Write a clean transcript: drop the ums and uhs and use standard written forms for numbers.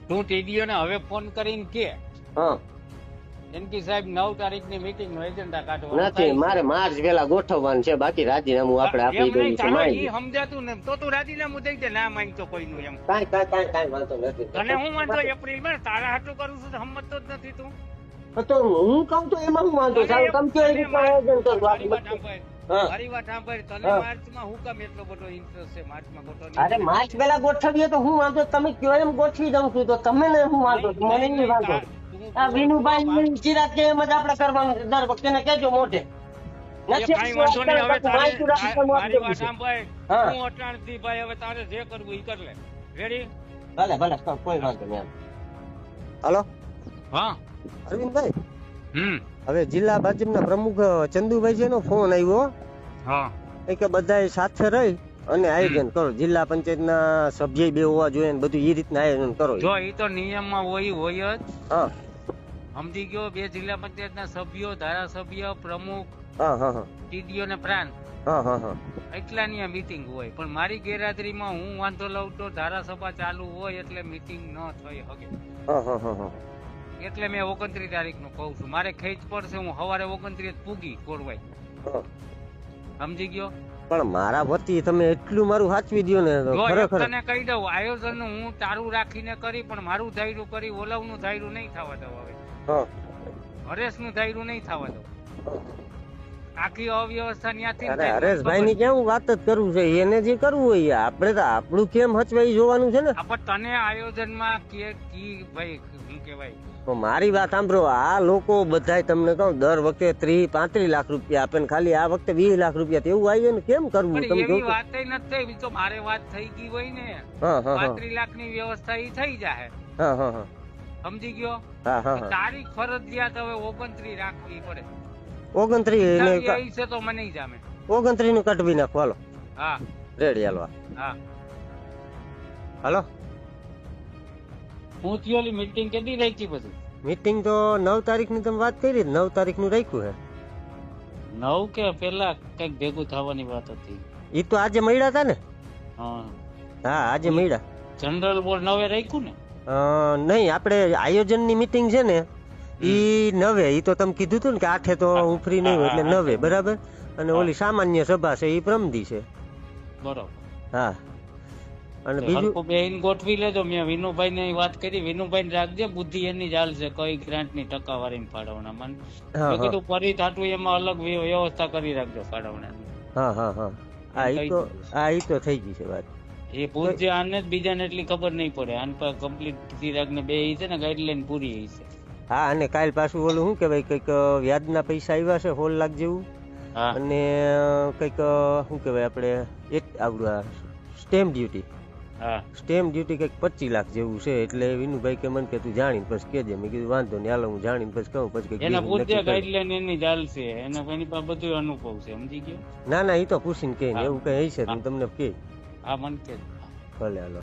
તું ટીડીઓ ને હવે ફોન કરીને કે હા એનકી સાહેબ 9 તારીખની મીટિંગ નો એજન્ડા કાઢવાનો નથી, મારે માર્ચ પેલા ગોઠવવાનું છે, બાકી રાજીનામું આપણે આપી દેવું છે. ઈ સમજાતું ને તો તું રાજીનામું દઈ દે, ના માંગતો કોઈનું એમ. કાંઈ વાંધો નથી. તને હું વાંધો એપ્રિલ માં તારા હાટું કરું છું, સમજતો જ નથી તું. તો હું કહું તો એમાં હું વાંધો? સારું, તમે કયો એ રીતના આયોજન કરો. મારી વાત સાંભળ, તને માર્ચમાં હું કામ એટલો બધો ઇન્ટરેસ્ટ છે માર્ચમાં ગોઠવણી? અરે માર્ચ પેલા ગોઠવીએ તો હું વાંધો? તમે કયો એમ ગોઠવી દઉં છું, તો તમે ને હું વાંધો? મને નહીં વાંધો. આ વિનુભાઈ ચિરાગ કે એમ જ આપણે કરવાનું છે દર વખતે, ને કેજો મોઢે. મારી વાત સાંભળ, હું અટાણથી ભાઈ હવે તારે જે કરવું ઈ કર લે. રેડી? ભલે ભલે, કોઈ વાંધો નહીં. હાલો હા અરવિંદભાઈ, હવે જિલ્લા ભાજપના પ્રમુખ ચંદુભાઈ છે નો ફોન આવ્યો. હા કે બધા સાથે રહી અને આયોજન કરો, જિલ્લા પંચાયતના સભ્ય બે હોવા જોઈએ ને બધું એ રીતના આયોજન કરો. જો એ તો નિયમમાં હોય જ. હા સમજી ગયો. 2 જિલ્લા પંચાયતના સભ્યો, ધારાસભ્ય, પ્રમુખ, ટીડીઓ ને પ્રાંત, એટલાની આ મીટિંગ હોય. પણ મારી ગેરહાજરીમાં હું વાંધો લઉં તો ધારાસભા ચાલુ હોય એટલે મીટિંગ ન થઈ શકે. એટલે મેં 29 તારીખનું કહું છું. મારે ખેંચ પડશે, હું સવારે 29 પૂગી કોરવાઈ. સમજી ગયો? પણ મારા વતી તમે એટલું મારું સાચવી દો ને. તને કહી દઉં, આયોજન હું તારું રાખીને કરી, પણ મારું ધાર્યું કરી, ઓલાવનું ધાર્યું નહીં થવા દઉં. હવે હરેશનું ધાર્યું નહીં થવા દઉં. આખી અવ્યવસ્થા ત્યાંથી. હરેશભાઈ ની કેવું વાત જ કરવું છે, એને જે કરવું હોય આપણે તો આપણું કેમ હચવાઈ જોવાનું છે ને. તને આયોજનમાં કે ભાઈ શું કેવાય, મારી વાત સાંભળો, આ લોકો બધા તમને કહું દર વખતે 30-35 લાખ રૂપિયા આપે ને ખાલી આ વખતે 20 લાખ રૂપિયા, તેવું આવ્યું ને કેમ કરવું? એવી વાત નથી થઈ. તો મારે વાત થઈ ગઈ હોય ને, 35 લાખ ની વ્યવસ્થા ઈ થઈ જાય. સમજી ગયો? તારીખ ફરજિયાત હવે 29 રાખવી પડે. 29 છે તો મને જામે 29 નું કટવી નાખો. હાલો હા રેડી, હાલવા. હા હાલો. હું થયોલી મીટિંગ કેદી રાખી? બધું મીટિંગ તો 9 તારીખ ની તમે વાત કરી, 9 તારીખ નું રાખ્યું છે. 9 કે પેલા કઈક ભેગું થવાની વાત હતી. ઈ તો આજે મળ્યા હતા ને. હા આજે મળ્યા. જનરલ બોર્ડ 9 રાખ્યું ને? નહીં, આપણે આયોજન ની મીટિંગ છે ને ઈ 9. ઈ તો તમે કીધું હતું ને કે 8 તો હું ફ્રી નહીં હોય એટલે 9 બરાબર. અને ઓલી સામાન્ય સભા છે ઈ પ્રમદી છે. બરોબર. હા, અને બીજું બેન ગોઠવી લેજો. મેં વિનુભાઈ ને વાત કરી, વિનુભાઈ રાખજે, બુદ્ધિ એની ચાલ છે કઈ ગ્રાન્ટ ની ટકાવારી ફાળવણા. મને કીધું ફરી થાતું એમાં અલગ વ્યવસ્થા કરી રાખજો ફાળવણા. ઈ તો થઈ ગઈ છે વાત. એ પૂછજે આને જ, બીજાને એટલી ખબર નહીં પડે. આને પર કમ્પ્લીટ ચિરાગ ને બે છે ને ગાઈડલાઈન પૂરી છે. હા, અને કાલ પાછું ઓલું શું કેવાય, કઈક વ્યાજના પૈસા આવ્યા છે 16 લાખ જેવું. અને કઈક શું કેવાય આપણે આવડું સ્ટેમ્પ ડ્યુટી. સ્ટેમ્પ ડ્યુટી કઈક 25 લાખ જેવું છે. એટલે વિનુભાઈ કે મને કે તું જાણીને પછી કેજે. મેં કીધું વાંધો નહીં, હાલો હું જાણીને પછી કહું. પછી એના પૂછજે, ગાઈડલાઈન એની ચાલશે, એના એની પાસે બધું અનુભવ છે. સમજી ગયો? ના, એ તો પૂછીને કે એવું કઈ હશે તમને કે. હા, મને કે. ભલે, હાલો.